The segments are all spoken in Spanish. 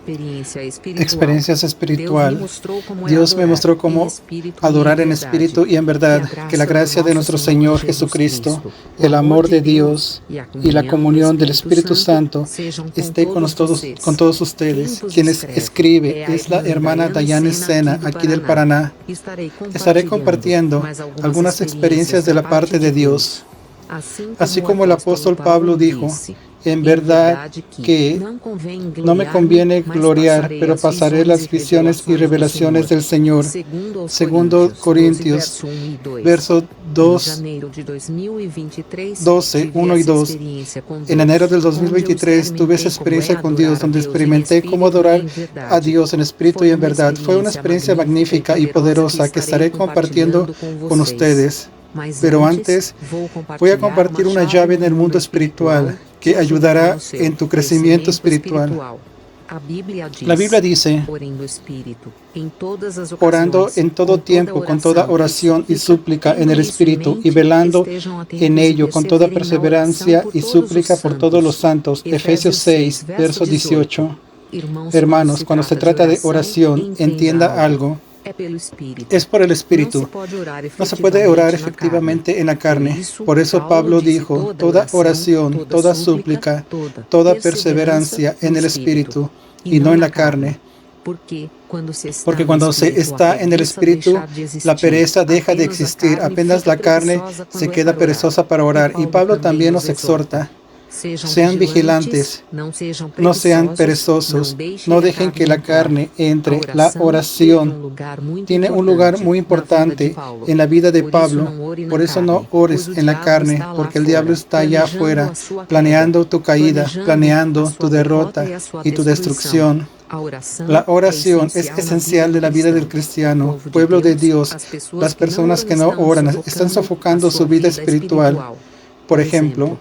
experiencias espirituales. Dios me mostró cómo adorar en espíritu y en verdad, que la gracia de nuestro Señor Jesucristo, el amor de Dios y la comunión del Espíritu Santo esté con todos ustedes. Quien escribe es la hermana Dayane Sena, aquí del Paraná. Estaré compartiendo algunas experiencias de la parte de Dios. Así como el apóstol Pablo dijo, en verdad que no me conviene gloriar, pero pasaré las visiones y revelaciones del Señor. Segundo Corintios, versos 12, 1 y 2. En enero del 2023 tuve esa experiencia con Dios, donde experimenté cómo adorar a Dios en espíritu y en verdad. Fue una experiencia magnífica y poderosa que estaré compartiendo con ustedes. Pero antes, voy a compartir una llave en el mundo espiritual que ayudará en tu crecimiento espiritual. La Biblia dice, orando en todo tiempo con toda oración y súplica en el Espíritu y velando en ello con toda perseverancia y súplica por todos los santos. Efesios 6, verso 18. Hermanos, cuando se trata de oración, entienda algo. Es por el Espíritu. No se puede orar efectivamente en la carne. Por eso Pablo dijo, toda oración, toda súplica, toda perseverancia en el Espíritu y no en la carne. Porque cuando se está en el Espíritu, la pereza deja de existir. Apenas la carne se queda perezosa para orar. Y Pablo también nos exhorta. Sean vigilantes, no sean perezosos, no dejen que la carne entre. La oración tiene un lugar muy importante en la vida de Pablo. Por eso no ores en la carne, porque el diablo está allá afuera, planeando tu caída, planeando tu derrota y tu destrucción. La oración es esencial de la vida del cristiano, pueblo de Dios. Las personas que no oran están sofocando su vida espiritual. Por ejemplo,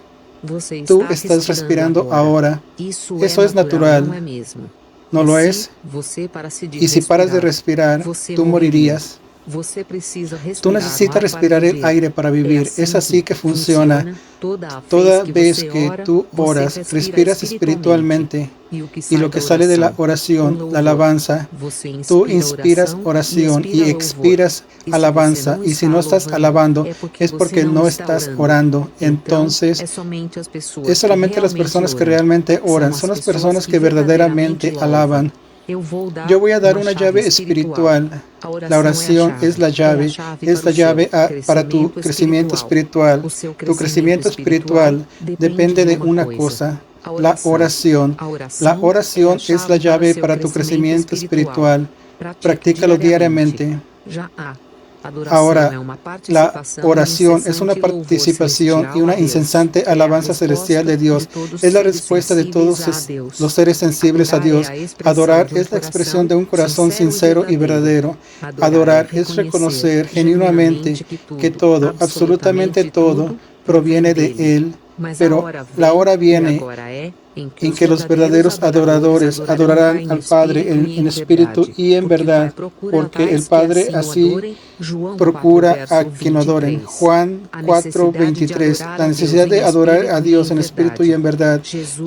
tú estás respirando ahora. Eso es natural. ¿No lo es? Y si paras de respirar, tú morirías. Tú necesitas respirar el aire para vivir. Es así que funciona. Toda vez que tú oras, respiras espiritualmente. Y lo que sale de la oración, la alabanza, tú inspiras oración y expiras alabanza. Y si no estás alabando, es porque no estás orando. Entonces, es solamente las personas que realmente oran. Son las personas que verdaderamente alaban. Yo voy a dar una llave espiritual. La oración es la llave para tu crecimiento espiritual. Tu crecimiento espiritual depende de una cosa, la oración. La oración es la llave para tu crecimiento espiritual. Practícalo diariamente. Ahora, la oración es una participación y una incesante alabanza celestial de Dios. Es la respuesta de todos los seres sensibles a Dios. Adorar es la expresión de un corazón sincero y verdadero. Adorar es reconocer genuinamente que todo, absolutamente todo, proviene de Él. Pero la hora viene en que los verdaderos adoradores adorarán al Padre en espíritu y en verdad, porque el Padre así procura a quien adoren. Juan 4:23. La necesidad de adorar a Dios en espíritu y en verdad.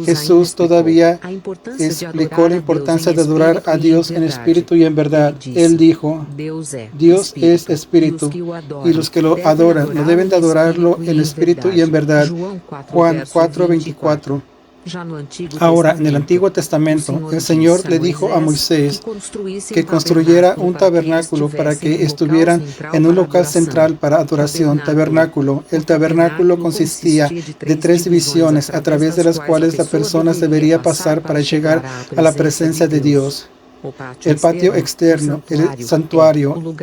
Jesús todavía explicó la importancia de adorar a Dios en espíritu y en verdad. Él dijo, Dios es espíritu, y los que lo adoran no deben de adorarlo en espíritu y en verdad. Juan 4:24. Ahora, en el Antiguo Testamento, el Señor le dijo a Moisés que construyera un tabernáculo para que estuvieran en un local central para adoración. Tabernáculo. El tabernáculo consistía de 3 divisiones a través de las cuales la persona debería pasar para llegar a la presencia de Dios. El patio externo, el santuario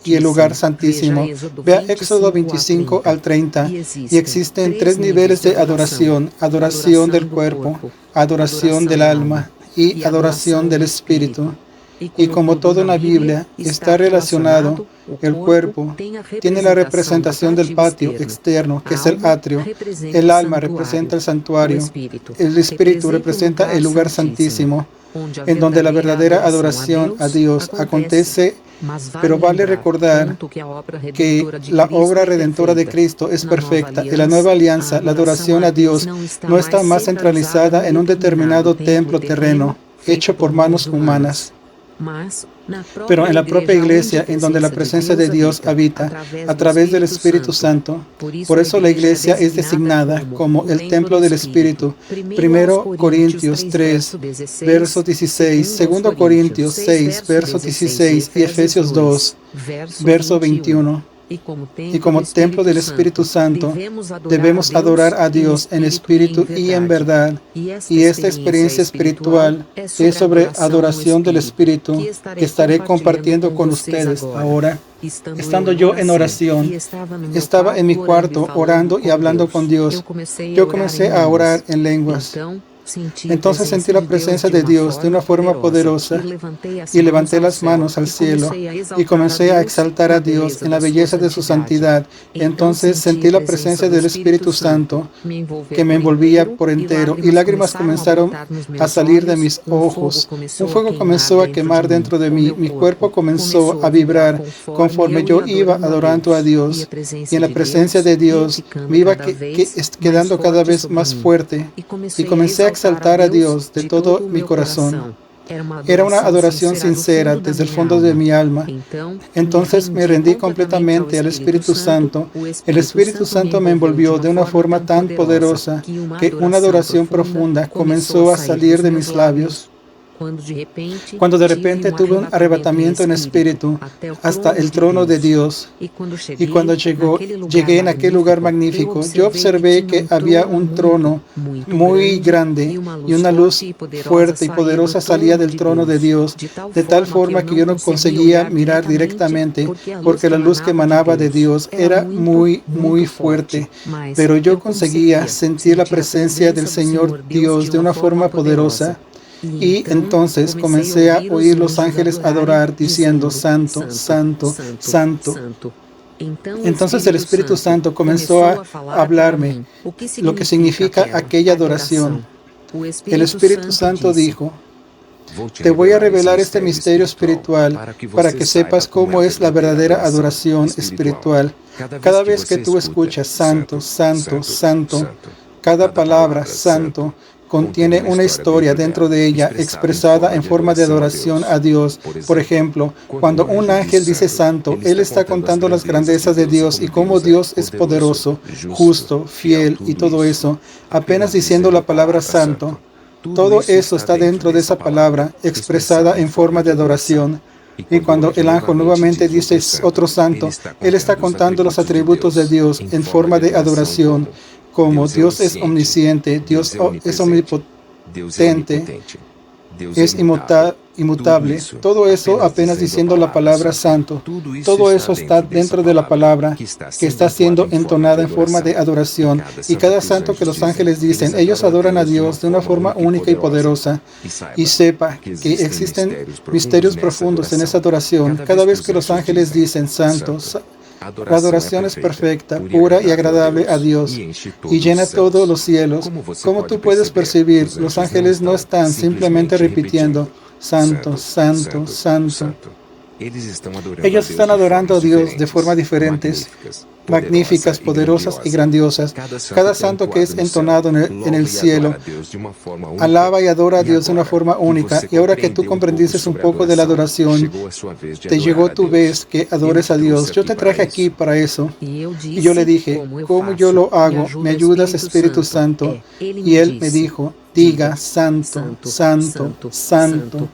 y el lugar santísimo. Vea Éxodo 25 al 30. Y existen 3 niveles de adoración: adoración del cuerpo, adoración del alma y adoración del espíritu. Y como todo en la Biblia está relacionado, el cuerpo tiene la representación del patio externo, que es el atrio. El alma representa el santuario. El espíritu representa el lugar santísimo, en donde la verdadera adoración a Dios acontece. Pero vale recordar que la obra redentora de Cristo es perfecta. En la nueva alianza, la adoración a Dios no está más centralizada en un determinado templo terreno. hecho por manos humanas. Pero en la propia iglesia, en donde la presencia de Dios habita a través del Espíritu Santo, por eso la iglesia es designada como el templo del Espíritu. 1 Corintios 3, verso 16, 2 Corintios 6, verso 16 y Efesios 2, verso 21. Y como templo del Espíritu Santo, debemos adorar a Dios en espíritu y en verdad. Y esta experiencia espiritual es sobre adoración del Espíritu que estaré compartiendo con ustedes ahora. Estando yo en oración, estaba en mi cuarto orando y hablando con Dios. Yo comencé a orar en lenguas. Entonces sentí la presencia de Dios de una forma poderosa y levanté las manos al cielo y comencé a exaltar a Dios en la belleza de su santidad. Entonces sentí la presencia del Espíritu Santo que me envolvía por entero y lágrimas comenzaron a salir de mis ojos. Un fuego comenzó a quemar dentro de mí. Mi cuerpo comenzó a vibrar conforme yo iba adorando a Dios. Y en la presencia de Dios me iba quedando cada vez más fuerte y comencé a exaltar a Dios de todo mi corazón. Era una adoración sincera desde el fondo de mi alma. Entonces me rendí completamente al Espíritu Santo. El Espíritu Santo me envolvió de una forma tan poderosa que una adoración profunda comenzó a salir de mis labios. Cuando de repente tuve un arrebatamiento en espíritu hasta el trono de Dios, y cuando llegué en aquel lugar magnífico, yo observé que había un trono muy grande y una luz fuerte y poderosa salía del trono de Dios, de tal forma que yo no conseguía mirar directamente, porque la luz que emanaba de Dios era muy, muy fuerte, pero yo conseguía sentir la presencia del Señor Dios de una forma poderosa. Y entonces comencé a oír los ángeles adorar, diciendo, Santo, Santo, Santo. Entonces el Espíritu Santo comenzó a hablarme lo que significa aquella adoración. El Espíritu Santo dijo, te voy a revelar este misterio espiritual para que sepas cómo es la verdadera adoración espiritual. Cada vez que tú escuchas Santo, Santo, Santo, cada palabra Santo contiene una historia dentro de ella expresada en forma de adoración a Dios. Por ejemplo, cuando un ángel dice santo, él está contando las grandezas de Dios y cómo Dios es poderoso, justo, fiel y todo eso. Apenas diciendo la palabra santo, todo eso está dentro de esa palabra expresada en forma de adoración. Y cuando el ángel nuevamente dice otro santo, él está contando los atributos de Dios en forma de adoración. Como Dios es omnisciente, Dios es omnipotente, es inmutable. Todo eso apenas diciendo la palabra santo. Todo eso está dentro de la palabra que está siendo entonada en forma de adoración. Y cada santo que los ángeles dicen, ellos adoran a Dios de una forma única y poderosa. Y sepa que existen misterios profundos en esa adoración. Cada vez que los ángeles dicen santo, la adoración es perfecta, pura y agradable a Dios y llena todos los cielos. Como tú puedes percibir, los ángeles no están simplemente repitiendo Santo, Santo, Santo. Ellos están adorando a Dios de formas diferentes, magníficas, poderosas y grandiosas. Cada santo que es entonado en el cielo alaba y adora a Dios de una forma única. Y ahora que tú comprendiste un poco de la adoración, te llegó tu vez que adores a Dios. Yo te traje aquí para eso. Y yo le dije, ¿cómo yo lo hago? ¿Me ayudas, Espíritu Santo? Y él me dijo, diga, Santo, Santo, Santo.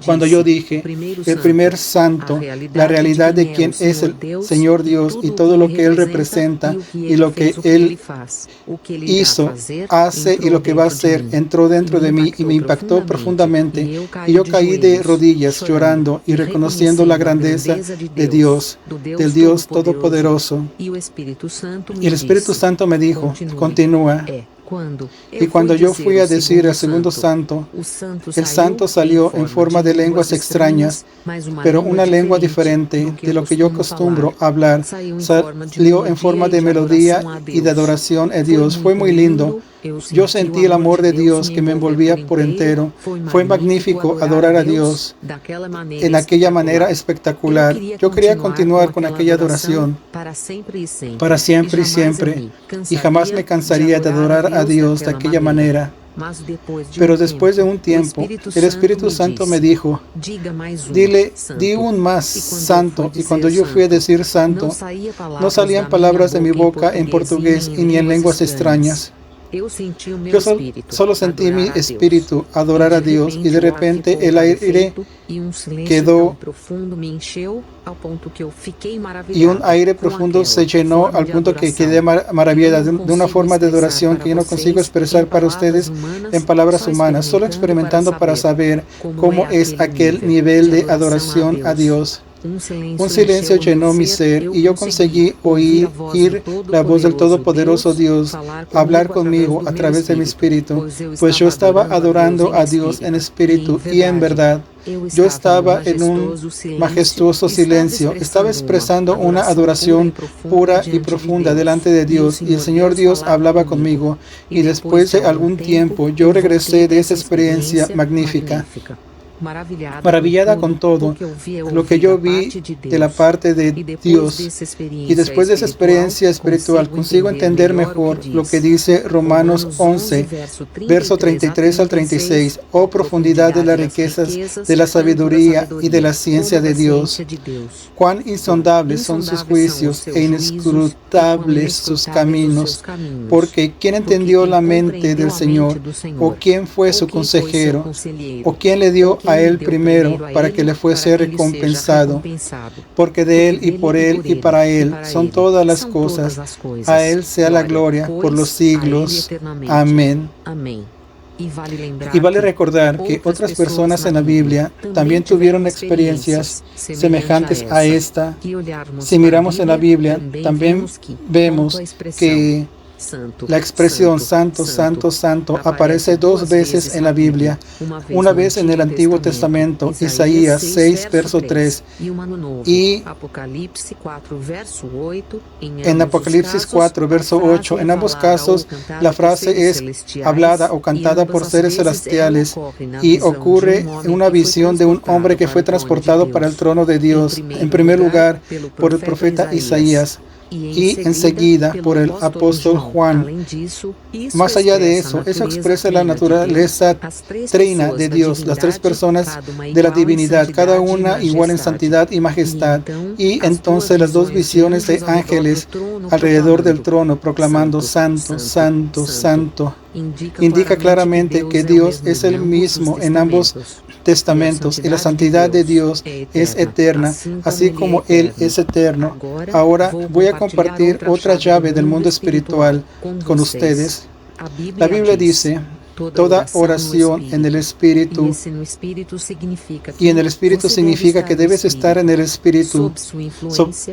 Cuando yo dije, el primer santo, la realidad de quién es el Señor Dios y todo lo que Él representa y lo que Él hizo, hace y lo que va a hacer, entró dentro de mí y me impactó profundamente. Y yo caí de rodillas llorando y reconociendo la grandeza de Dios, del Dios Todopoderoso. Y el Espíritu Santo me dijo, continúa. Y cuando yo fui a decir al segundo santo, el santo salió en forma de lenguas extrañas, pero una lengua diferente de lo que yo acostumbro a hablar. Salió en forma de melodía y de adoración a Dios. Fue muy lindo. Yo sentí el amor de Dios que me envolvía por entero. Fue magnífico adorar a Dios en aquella manera espectacular. Yo quería continuar con aquella adoración para siempre y siempre, y jamás me cansaría de adorar a Dios de aquella manera. Pero después de un tiempo, el Espíritu Santo me dijo, di un más santo. Y cuando yo fui a decir santo, no salían palabras de mi boca en portugués y ni en lenguas extrañas. Yo solo sentí mi espíritu adorar a Dios y de repente el aire quedó y un aire profundo se llenó al punto que quedé maravillada de una forma de adoración que yo no consigo expresar para ustedes en palabras humanas, solo experimentando para saber cómo es aquel nivel de adoración a Dios. Un silencio llenó mi ser y yo conseguí oír la voz del Todopoderoso Dios hablar conmigo a través de mi espíritu, pues yo estaba adorando a Dios en espíritu y en verdad. Yo estaba en un majestuoso silencio, estaba expresando una adoración pura y profunda delante de Dios y el Señor Dios hablaba conmigo y después de algún tiempo yo regresé de esa experiencia magnífica. Maravillada con todo lo que yo vi de la parte de Dios. Y después de esa experiencia espiritual consigo entender mejor lo que dice Romanos 11, verso 33 al 36. Oh profundidad de las riquezas, de la sabiduría y de la ciencia de Dios. Cuán insondables son sus juicios e inescrutables sus caminos. Porque ¿quién entendió la mente del Señor? ¿O quién fue su consejero? ¿O quién le dio a Él primero para que le fuese recompensado? Porque de Él y por Él y para Él son todas las cosas. A Él sea la gloria por los siglos. Amén. Y vale recordar que otras personas en la Biblia también tuvieron experiencias semejantes a esta. Si miramos en la Biblia, también vemos que la expresión santo, santo, santo aparece dos veces en la Biblia, una vez en el Antiguo Testamento, Isaías 6, verso 3, y en Apocalipsis 4, verso 8. En ambos casos, la frase es hablada o cantada por seres celestiales y ocurre en una visión de un hombre que fue transportado para el trono de Dios, en primer lugar por el profeta Isaías, y enseguida por el apóstol Juan. Más allá de eso, eso expresa la naturaleza trina de Dios, las tres personas de la divinidad, cada una igual en santidad y majestad. Y entonces las dos visiones de ángeles alrededor del trono proclamando santo, santo, santo. Indica claramente que Dios es el mismo en ambos testamentos y la santidad de Dios es eterna, así como Él es eterno. Ahora voy a compartir otra llave del mundo espiritual con ustedes. La Biblia dice, toda oración en el Espíritu, y en el Espíritu significa que debes estar en el Espíritu,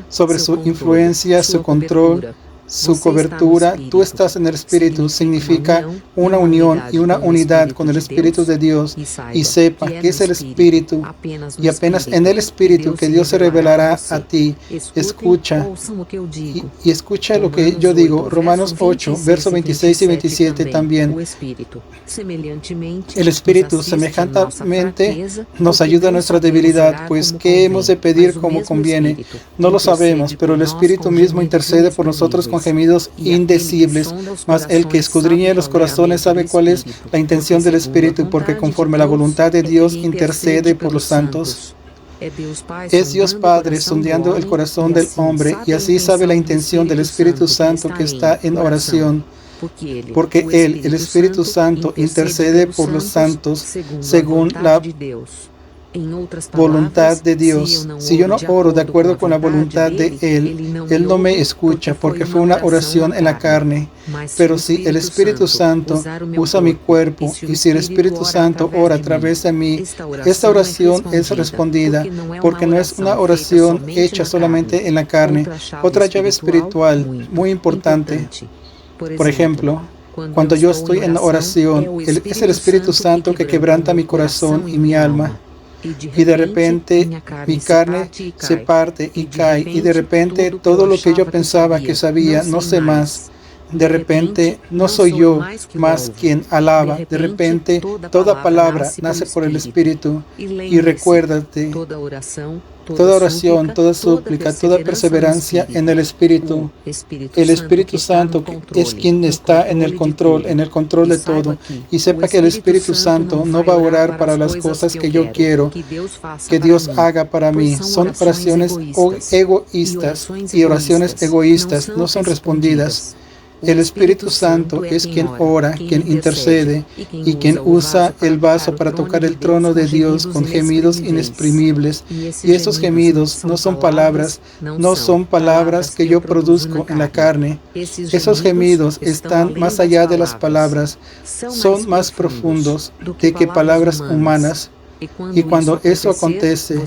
sobre su influencia, su control, su cobertura. Tú estás en el Espíritu significa una unión y una unidad con el Espíritu de Dios, y sepa que es el Espíritu y apenas en el Espíritu que Dios se revelará a ti. Escucha y escucha lo que yo digo. Romanos 8, versos 26 y 27 también. El Espíritu semejantemente nos ayuda a nuestra debilidad, pues ¿qué hemos de pedir como conviene? No lo sabemos, pero el Espíritu mismo intercede por nosotros con gemidos indecibles, mas el que escudriña los corazones sabe cuál es la intención del Espíritu, porque conforme a la voluntad de Dios intercede por los santos. Es Dios Padre sondeando el corazón del hombre, y así sabe la intención del Espíritu Santo que está en oración. Porque Él, el Espíritu Santo, intercede por los santos según la voluntad de Dios. Si yo no oro de acuerdo con la voluntad de Él no me escucha, porque fue una oración en la carne. Pero si el Espíritu Santo usa mi cuerpo, y si el Espíritu Santo ora a través de mí, esta oración es respondida, porque no es una oración hecha solamente en la carne. Otra llave espiritual muy importante. Por ejemplo, cuando yo estoy en oración, es el Espíritu Santo que quebranta mi corazón y mi alma. Y de repente mi carne se parte y cae, y de repente todo lo que yo pensaba que sabía, no sé más. De repente, no soy yo más quien alaba. De repente, toda palabra nace por el Espíritu. Y recuérdate, toda oración, toda súplica, toda perseverancia en el Espíritu. El Espíritu Santo es quien está en el control de todo. Y sepa que el Espíritu Santo no va a orar para las cosas que yo quiero que Dios haga para mí. Son oraciones egoístas, y oraciones egoístas no son respondidas. El Espíritu Santo es quien ora, quien intercede y quien usa el vaso para tocar el trono de Dios con gemidos inexprimibles. Y esos gemidos no son palabras que yo produzco en la carne. Esos gemidos están más allá de las palabras, son más profundos que palabras humanas. Y cuando eso acontece,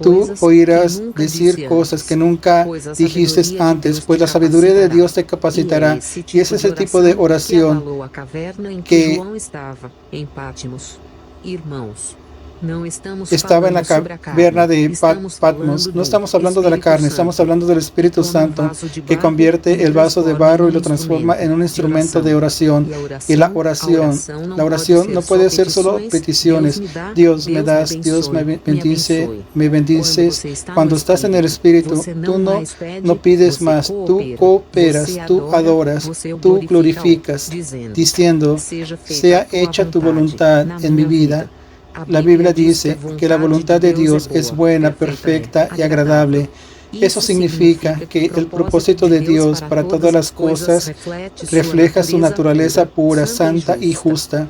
tú oirás decir cosas que nunca dijiste antes, pues la sabiduría de Dios te capacitará. Y ese es el tipo de oración que estaba en la caverna de Patmos. No estamos hablando de la carne, estamos hablando del Espíritu Santo que convierte el vaso de barro y lo transforma en un instrumento de oración. Y la oración no puede ser solo peticiones. Dios me das, Dios me bendices. Cuando estás en el Espíritu, tú no pides más, tú cooperas, tú adoras, tú glorificas, diciendo, sea hecha tu voluntad en mi vida. La Biblia dice que la voluntad de Dios es buena, perfecta y agradable. Eso significa que el propósito de Dios para todas las cosas refleja su naturaleza pura, santa y justa.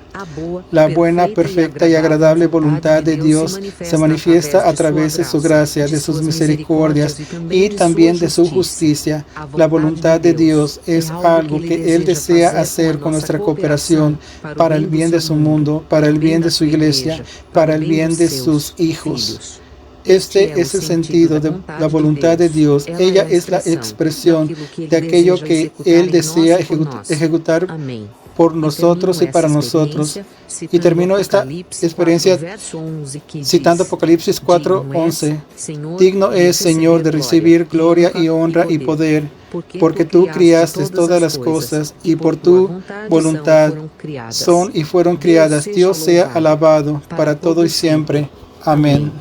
La buena, perfecta y agradable voluntad de Dios se manifiesta a través de su gracia, de sus misericordias y también de su justicia. La voluntad de Dios es algo que Él desea hacer con nuestra cooperación para el bien de su mundo, para el bien de su iglesia, para el bien de sus hijos. Este es el sentido de la voluntad de Dios. Ella es la expresión de aquello que Él desea ejecutar por nosotros y para nosotros. Y termino esta experiencia citando Apocalipsis 4:11. Digno es, Señor, de recibir gloria y honra y poder, porque tú criaste todas las cosas y por tu voluntad son y fueron criadas. Dios sea alabado para todo y siempre. Amén.